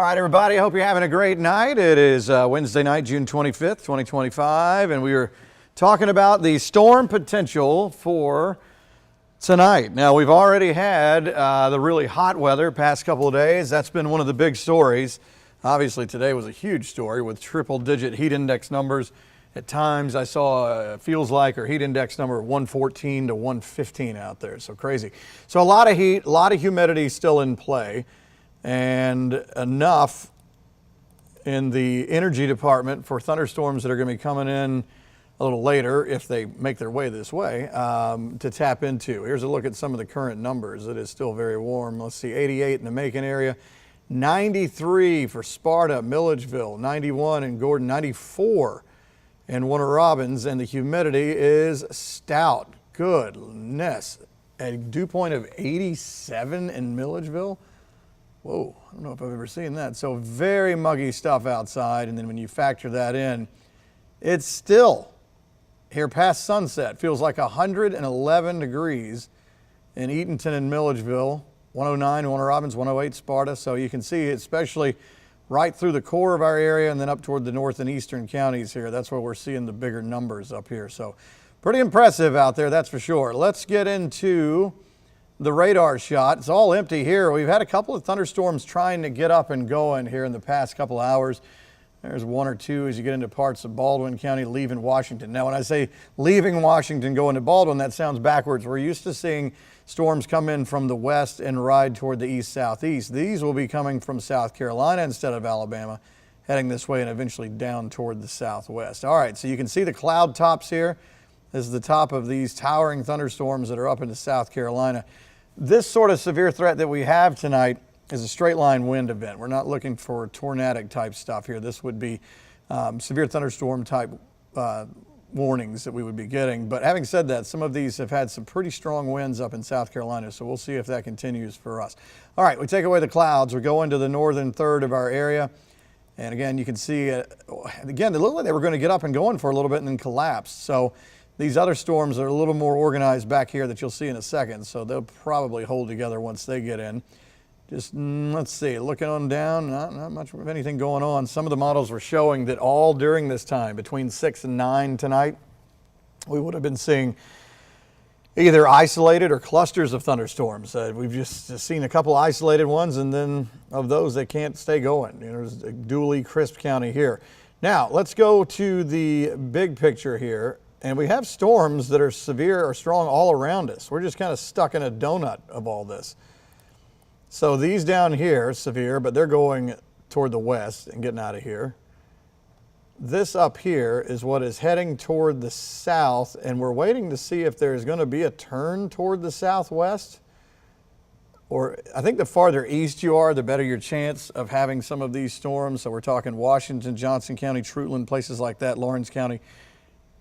All right, everybody, I hope you're having a great night. It is Wednesday night, June 25th, 2025, and we are talking about the storm potential for tonight. Now, we've already had the really hot weather past couple of days. That's been one of the big stories. Obviously, today was a huge story with triple-digit heat index numbers. At times, I saw feels like our heat index number of 114 to 115 out there, so crazy. So a lot of heat, a lot of humidity still in play, and enough in the energy department for thunderstorms that are going to be coming in a little later, if they make their way this way, to tap into. Here's a look at some of the current numbers. It is still very warm. Let's see, 88 in the Macon area, 93 for Sparta, Milledgeville, 91 in Gordon, 94 in Warner Robins, and the humidity is stout. Goodness. A dew point of 87 in Milledgeville. Whoa, I don't know if I've ever seen that. So very muggy stuff outside, and then when you factor that in, it's still here past sunset. Feels like 111 degrees in Eatonton and Milledgeville, 109 in Warner Robins, 108 Sparta. So you can see, especially right through the core of our area and then up toward the north and eastern counties here. That's where we're seeing the bigger numbers up here. So pretty impressive out there, that's for sure. Let's get into the radar shot. It's all empty here. We've had a couple of thunderstorms trying to get up and going here in the past couple hours. There's one or two as you get into parts of Baldwin County, leaving Washington. Now, when I say leaving Washington, going to Baldwin, that sounds backwards. We're used to seeing storms come in from the west and ride toward the east-southeast. These will be coming from South Carolina instead of Alabama, heading this way and eventually down toward the southwest. All right, so you can see the cloud tops here. This is the top of these towering thunderstorms that are up into South Carolina. This sort of severe threat that we have tonight is a straight line wind event. We're not looking for tornadic type stuff here. This would be severe thunderstorm type warnings that we would be getting. But having said that, some of these have had some pretty strong winds up in South Carolina, so we'll see if that continues for us. All right, we take away the clouds. We go into the northern third of our area. And again, you can see, again, they look like they were going to get up and going for a little bit and then collapse. So these other storms are a little more organized back here that you'll see in a second, so they'll probably hold together once they get in. Just, let's see, looking on down, not much of anything going on. Some of the models were showing that all during this time, between 6 and 9 tonight, we would have been seeing either isolated or clusters of thunderstorms. We've just seen a couple isolated ones, and then of those, they can't stay going. There's a Dooley, Crisp County here. Now, let's go to the big picture here. And we have storms that are severe or strong all around us. We're just kind of stuck in a donut of all this. So these down here are severe, but they're going toward the west and getting out of here. This up here is what is heading toward the south, and we're waiting to see if there's going to be a turn toward the southwest. Or I think the farther east you are, the better your chance of having some of these storms. So we're talking Washington, Johnson County, Trutland, places like that, Lawrence County.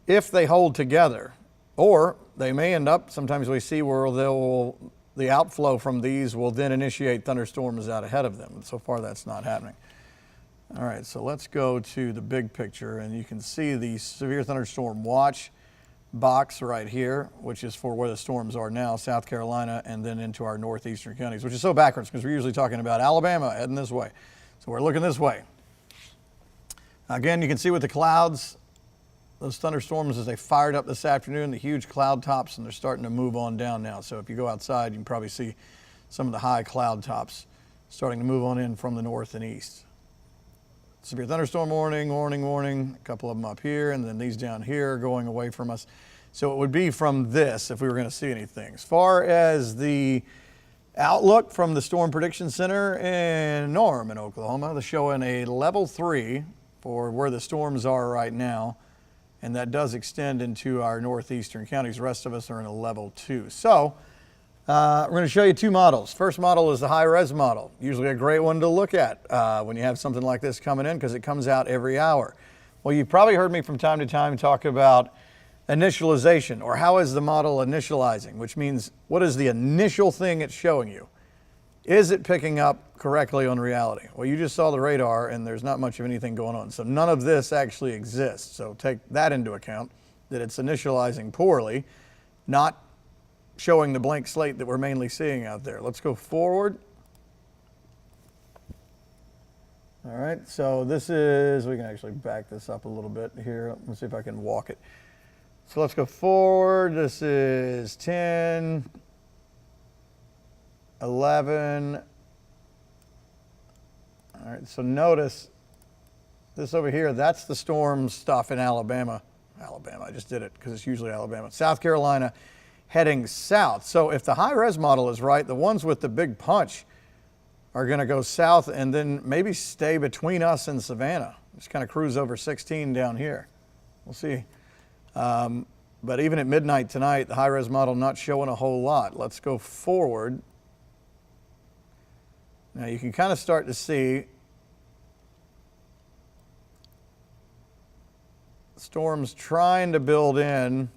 If they hold together, or they may end up, sometimes we see where the outflow from these will then initiate thunderstorms out ahead of them. So far, that's not happening. All right, so let's go to the big picture, and you can see the severe thunderstorm watch box right here, which is for where the storms are now, South Carolina, and then into our northeastern counties, which is so backwards because we're usually talking about Alabama heading this way. So we're looking this way. Again, you can see with the clouds, those thunderstorms as they fired up this afternoon, the huge cloud tops, and they're starting to move on down now. So if you go outside, you can probably see some of the high cloud tops starting to move on in from the north and east. Severe thunderstorm warning, warning, warning. A couple of them up here, and then these down here going away from us. So it would be from this if we were going to see anything. As far as the outlook from the Storm Prediction Center in Norman, Oklahoma, they're showing a level 3 for where the storms are right now. And that does extend into our northeastern counties. The rest of us are in a level 2. So we're going to show you two models. First model is the high-res model. Usually a great one to look at when you have something like this coming in because it comes out every hour. Well, you've probably heard me from time to time talk about initialization, or how is the model initializing, which means what is the initial thing it's showing you? Is it picking up correctly on reality? Well, you just saw the radar and there's not much of anything going on. So none of this actually exists. So take that into account, that it's initializing poorly, not showing the blank slate that we're mainly seeing out there. Let's go forward. All right, so this is, we can actually back this up a little bit here. Let's see if I can walk it. So let's go forward. This is 10, 11. All right, so notice this over here, that's the storm stuff in Alabama. I just did it because it's usually Alabama. South Carolina heading south. So if the high-res model is right, the ones with the big punch are going to go south and then maybe stay between us and Savannah. Just kind of cruise over 16 down here. We'll see. But even at midnight tonight, the high-res model not showing a whole lot. Let's go forward. Now you can kind of start to see storms trying to build in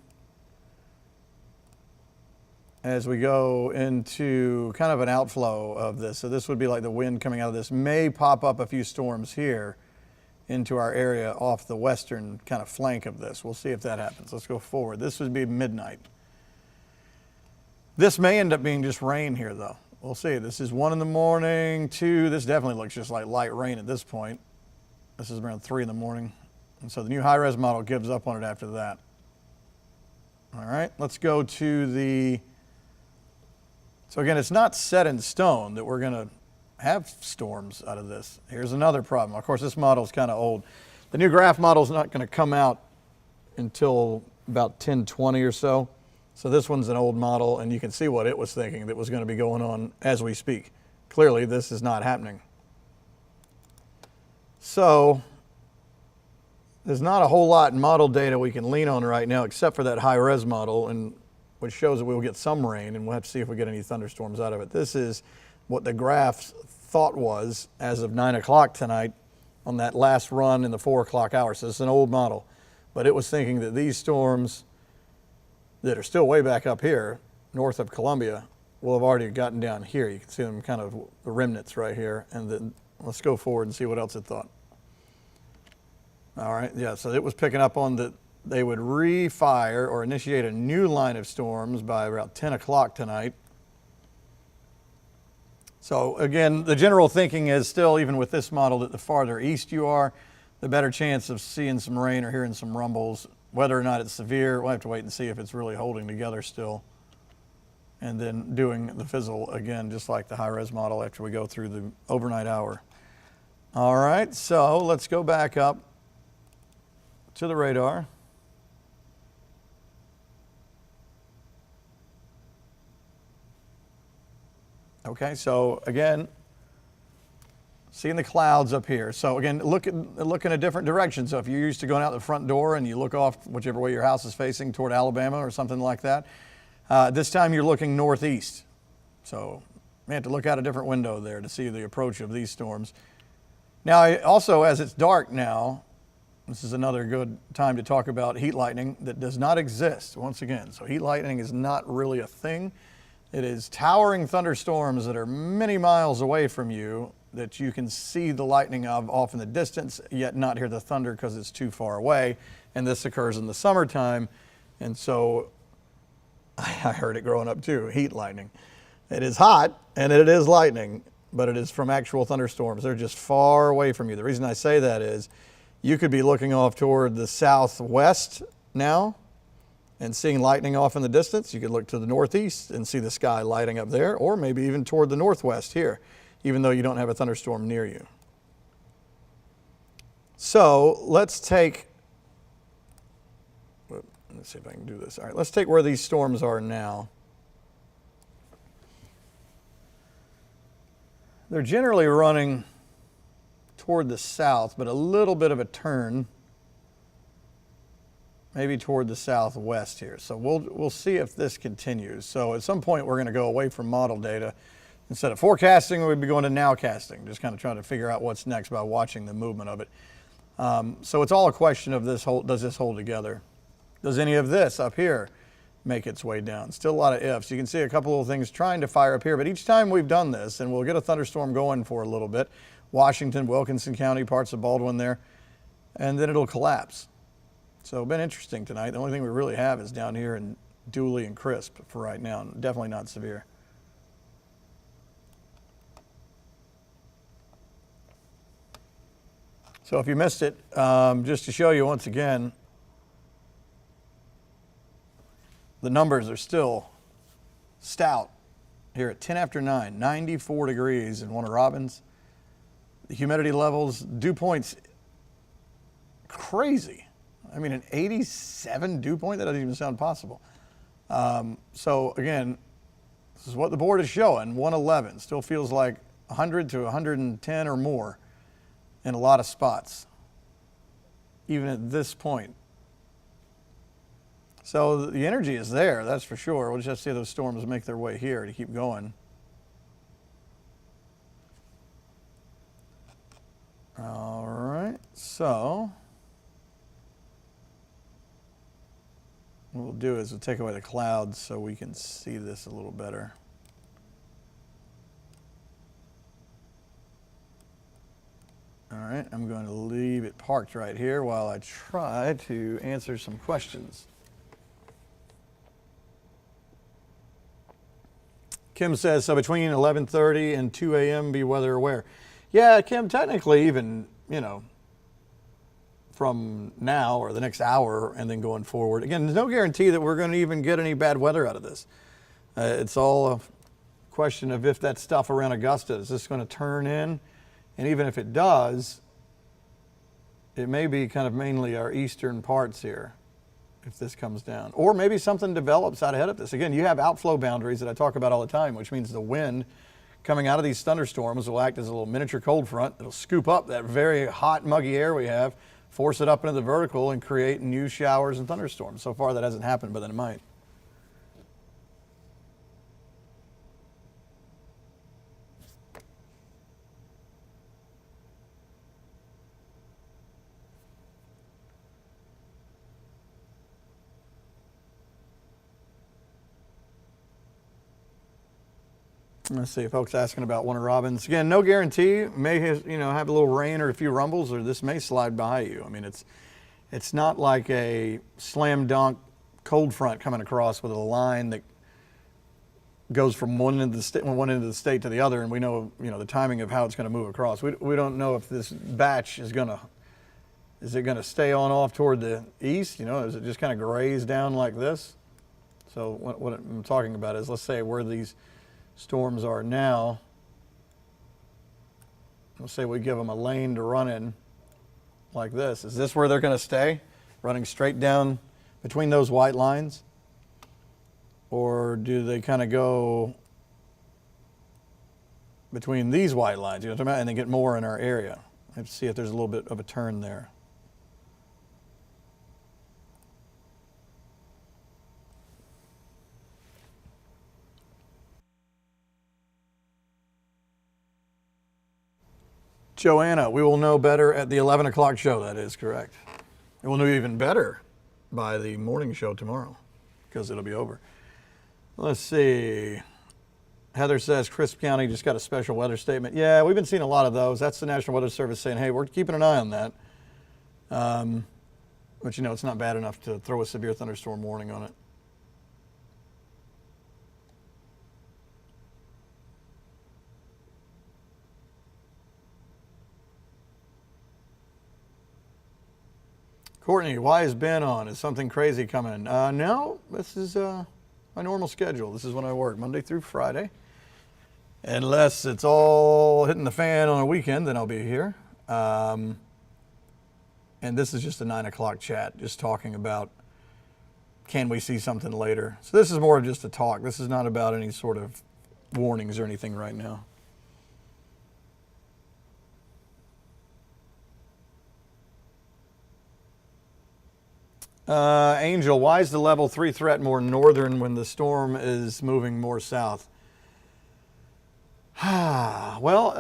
as we go into kind of an outflow of this. So this would be like the wind coming out of this. May pop up a few storms here into our area off the western kind of flank of this. We'll see if that happens. Let's go forward. This would be midnight. This may end up being just rain here though. We'll see. This is 1 in the morning, 2. This definitely looks just like light rain at this point. This is around 3 in the morning. And so the new high-res model gives up on it after that. All right, let's go to the, so again, it's not set in stone that we're going to have storms out of this. Here's another problem. Of course, this model is kind of old. The new graph model is not going to come out until about 1020 or so. So this one's an old model, and you can see what it was thinking that was going to be going on as we speak. Clearly, this is not happening. So there's not a whole lot in model data we can lean on right now except for that high-res model, and which shows that we'll get some rain, and we'll have to see if we get any thunderstorms out of it. This is what the graph thought was as of 9 o'clock tonight on that last run in the 4 o'clock hour. So it's an old model, but it was thinking that these storms that are still way back up here north of Columbia will have already gotten down here. You can see them kind of the remnants right here. And then let's go forward and see what else it thought. All right, yeah, so it was picking up on that they would refire or initiate a new line of storms by about 10 o'clock tonight. So again, the general thinking is still, even with this model, that the farther east you are, the better chance of seeing some rain or hearing some rumbles. Whether or not it's severe, we'll have to wait and see if it's really holding together still. And then doing the fizzle again, just like the high-res model after we go through the overnight hour. All right, so let's go back up to the radar. Okay, so again, seeing the clouds up here. So again, look in a different direction. So if you're used to going out the front door and you look off whichever way your house is facing toward Alabama or something like that, this time you're looking northeast. So we have to look out a different window there to see the approach of these storms. Now, also as it's dark now, this is another good time to talk about heat lightning that does not exist once again. So heat lightning is not really a thing. It is towering thunderstorms that are many miles away from you that you can see the lightning of off in the distance, yet not hear the thunder because it's too far away. And this occurs in the summertime. And so I heard it growing up too, heat lightning. It is hot and it is lightning, but it is from actual thunderstorms. They're just far away from you. The reason I say that is you could be looking off toward the southwest now and seeing lightning off in the distance. You could look to the northeast and see the sky lighting up there, or maybe even toward the northwest here, even though you don't have a thunderstorm near you. So let's take, let's see if I can do this. All right, let's take where these storms are now. They're generally running toward the south, but a little bit of a turn, maybe toward the southwest here. So we'll see if this continues. So at some point we're going to go away from model data. Instead of forecasting, we'd be going to nowcasting, just kind of trying to figure out what's next by watching the movement of it. So it's all a question of this does this hold together? Does any of this up here make its way down? Still a lot of ifs. You can see a couple of things trying to fire up here, but each time we've done this, and we'll get a thunderstorm going for a little bit, Washington, Wilkinson County, parts of Baldwin there, and then it'll collapse. So been interesting tonight. The only thing we really have is down here in Dooley and Crisp for right now. Definitely not severe. So if you missed it, just to show you once again, the numbers are still stout here at 10 after 9, 94 degrees in Warner Robins. The humidity levels, dew points, crazy. I mean, an 87 dew point, that doesn't even sound possible. So again, this is what the board is showing, 111. Still feels like 100 to 110 or more in a lot of spots, even at this point. So the energy is there, that's for sure. We'll just have to see those storms make their way here to keep going. All right, so what we'll do is we'll take away the clouds so we can see this a little better. All right, I'm going to leave it parked right here while I try to answer some questions. Kim says, so between 11:30 and 2 a.m. be weather aware. Yeah, Kim, technically even, you know, from now or the next hour and then going forward. Again, there's no guarantee that we're going to even get any bad weather out of this. It's all a question of if that stuff around Augusta is this going to turn in. And even if it does, it may be kind of mainly our eastern parts here if this comes down. Or maybe something develops out ahead of this. Again, you have outflow boundaries that I talk about all the time, which means the wind coming out of these thunderstorms will act as a little miniature cold front. It'll scoop up that very hot, muggy air we have, force it up into the vertical, and create new showers and thunderstorms. So far that hasn't happened, but then it might. Let's see, folks asking about Warner Robins. Again, no guarantee. May have, have a little rain or a few rumbles, or this may slide by you. I mean, it's not like a slam dunk cold front coming across with a line that goes from one end of the state to the other, and we know the timing of how it's going to move across. We don't know if this batch is it going to stay on off toward the east? Is it just kind of graze down like this? So what I'm talking about is, let's say where these storms are now. Let's say we give them a lane to run in like this. Is this where they're going to stay, running straight down between those white lines? Or do they kind of go between these white lines, and they get more in our area? I have to see if there's a little bit of a turn there. Joanna, we will know better at the 11 o'clock show. That is correct. And we'll know even better by the morning show tomorrow because it'll be over. Let's see. Heather says Crisp County just got a special weather statement. Yeah, we've been seeing a lot of those. That's the National Weather Service saying, hey, we're keeping an eye on that. But it's not bad enough to throw a severe thunderstorm warning on it. Courtney, why is Ben on? Is something crazy coming? No, this is my normal schedule. This is when I work, Monday through Friday. Unless it's all hitting the fan on a weekend, then I'll be here. And this is just a 9 o'clock chat, just talking about can we see something later. So this is more of just a talk. This is not about any sort of warnings or anything right now. Angel, why is the level 3 threat more northern when the storm is moving more south? Well,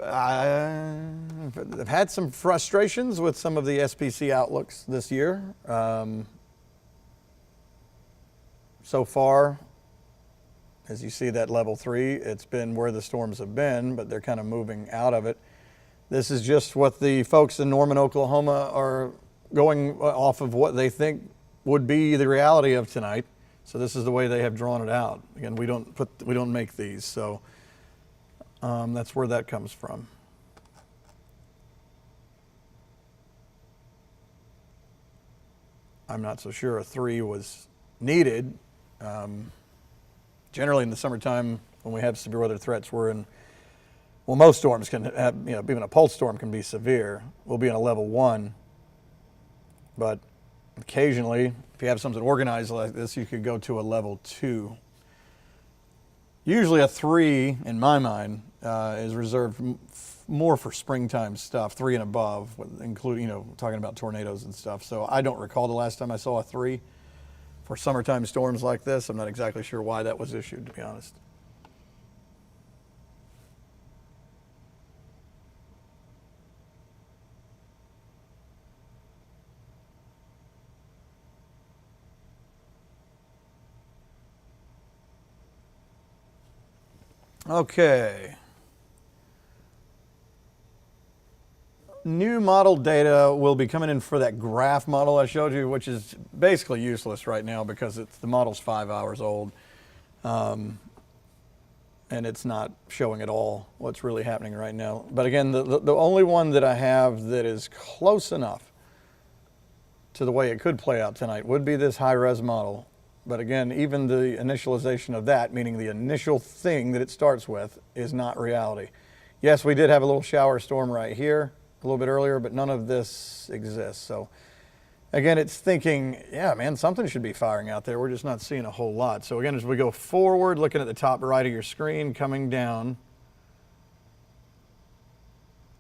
I've had some frustrations with some of the SPC outlooks this year. So far, as you see that level 3, it's been where the storms have been, but they're kind of moving out of it. This is just what the folks in Norman, Oklahoma are going off of what they think would be the reality of tonight. So this is the way they have drawn it out. Again, we don't make these, so that's where that comes from. I'm not so sure a 3 was needed. Generally in the summertime when we have severe weather threats, we're in, well, most storms can have, even a pulse storm can be severe. We'll be in a level 1, but occasionally if you have something organized like this, you could go to a level 2. Usually a 3, in my mind, is reserved more for springtime stuff, 3 and above, including, talking about tornadoes and stuff. So I don't recall the last time I saw a 3 for summertime storms like this. I'm not exactly sure why that was issued, to be honest. Okay. New model data will be coming in for that graph model I showed you, which is basically useless right now because the model's 5 hours old. And it's not showing at all what's really happening right now. But again, the only one that I have that is close enough to the way it could play out tonight would be this high-res model. But again, even the initialization of that, meaning the initial thing that it starts with, is not reality. Yes, we did have a little shower storm right here a little bit earlier, but none of this exists. So again, it's thinking, yeah, man, something should be firing out there. We're just not seeing a whole lot. So again, as we go forward, looking at the top right of your screen, coming down.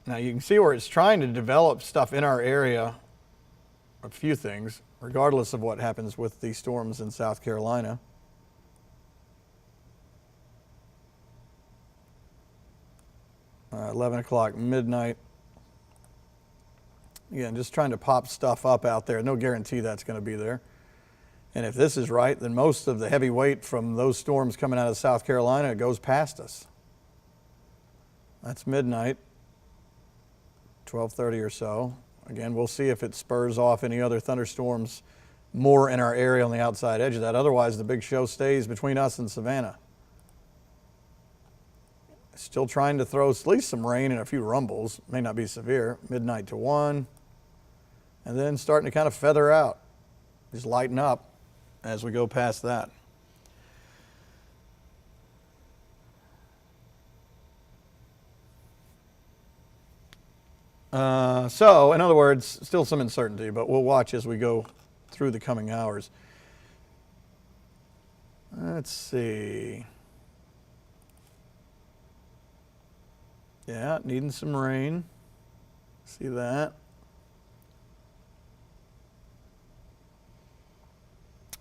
Now you can see where it's trying to develop stuff in our area, a few things, regardless of what happens with these storms in South Carolina. Uh, 11 o'clock, midnight. Again, just trying to pop stuff up out there. No guarantee that's going to be there. And if this is right, then most of the heavy weight from those storms coming out of South Carolina goes past us. That's midnight, 12:30 or so. Again, we'll see if it spurs off any other thunderstorms more in our area on the outside edge of that. Otherwise, the big show stays between us and Savannah. Still trying to throw at least some rain and a few rumbles. May not be severe. Midnight to 1. And then starting to kind of feather out. Just lighten up as we go past that. So, in other words, still some uncertainty, but we'll watch as we go through the coming hours. Let's see. Yeah, needing some rain. See that?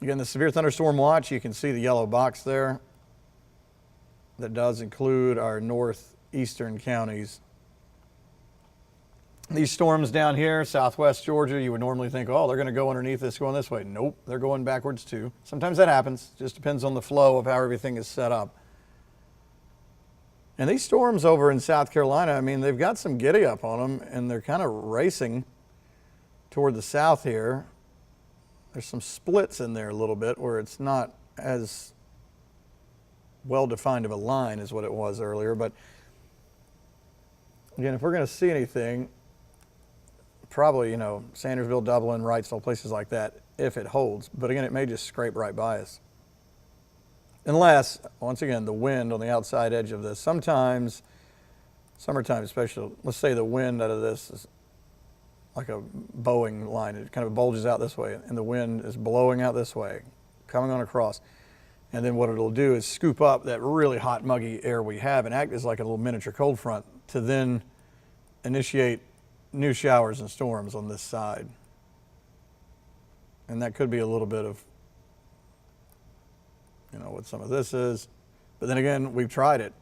Again, the severe thunderstorm watch, you can see the yellow box there. That does include our northeastern counties. These storms down here, southwest Georgia, you would normally think, oh, they're going to go underneath this, going this way. Nope, they're going backwards too. Sometimes that happens. Just depends on the flow of how everything is set up. And these storms over in South Carolina, I mean, they've got some giddy up on them, and they're kind of racing toward the south here. There's some splits in there a little bit where it's not as well-defined of a line as what it was earlier. But again, if we're going to see anything, probably, Sandersville, Dublin, Wrightsville, places like that, if it holds. But again, it may just scrape right by us. Unless, once again, the wind on the outside edge of this, sometimes, summertime especially, let's say the wind out of this is like a bowing line. It kind of bulges out this way, and the wind is blowing out this way, coming on across. And then what it'll do is scoop up that really hot, muggy air we have and act as like a little miniature cold front to then initiate new showers and storms on this side. And that could be a little bit of, what some of this is. But then again, we've tried it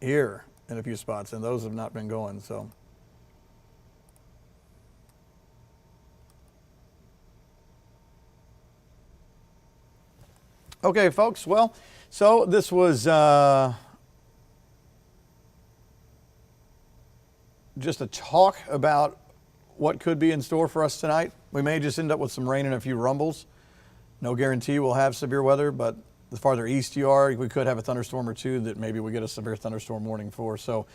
here in a few spots, and those have not been going, so. Okay, folks, well, so this was just a talk about what could be in store for us tonight. We may just end up with some rain and a few rumbles. No guarantee we'll have severe weather, but the farther east you are, we could have a thunderstorm or two that maybe we get a severe thunderstorm warning for. So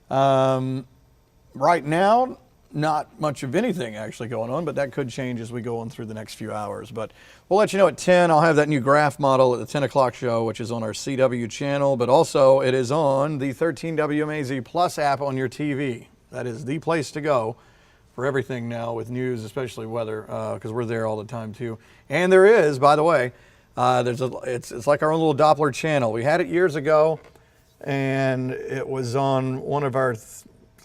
right now, not much of anything actually going on, but that could change as we go on through the next few hours. But we'll let you know at 10. I'll have that new graph model at the 10 o'clock show, which is on our CW channel, but also it is on the 13 WMAZ Plus app on your TV. That is the place to go for everything now with news, especially weather, because we're there all the time too. And there is, by the way, it's like our own little Doppler channel. We had it years ago, and it was on one of our,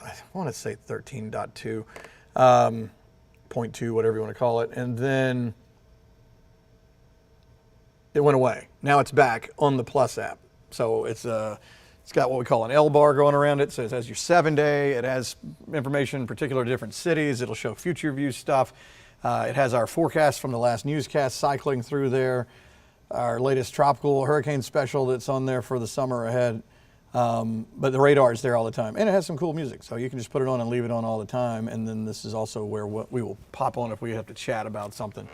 I want to say 13.2, 0.2, whatever you want to call it, and then it went away. Now it's back on the Plus app. So it's got what we call an L bar going around it. So it has your 7-day. It has information particular to different cities. It'll show future view stuff. It has our forecast from the last newscast cycling through there. Our latest tropical hurricane special that's on there for the summer ahead. But the radar is there all the time. And it has some cool music. So you can just put it on and leave it on all the time. And then this is also where we will pop on if we have to chat about something.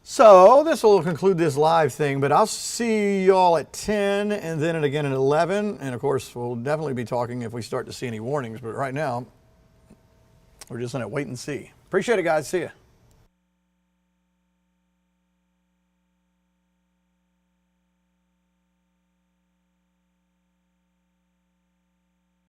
So this will conclude this live thing, but I'll see y'all at 10 and then again at 11. And of course, we'll definitely be talking if we start to see any warnings. But right now, we're just going to wait and see. Appreciate it, guys. See ya.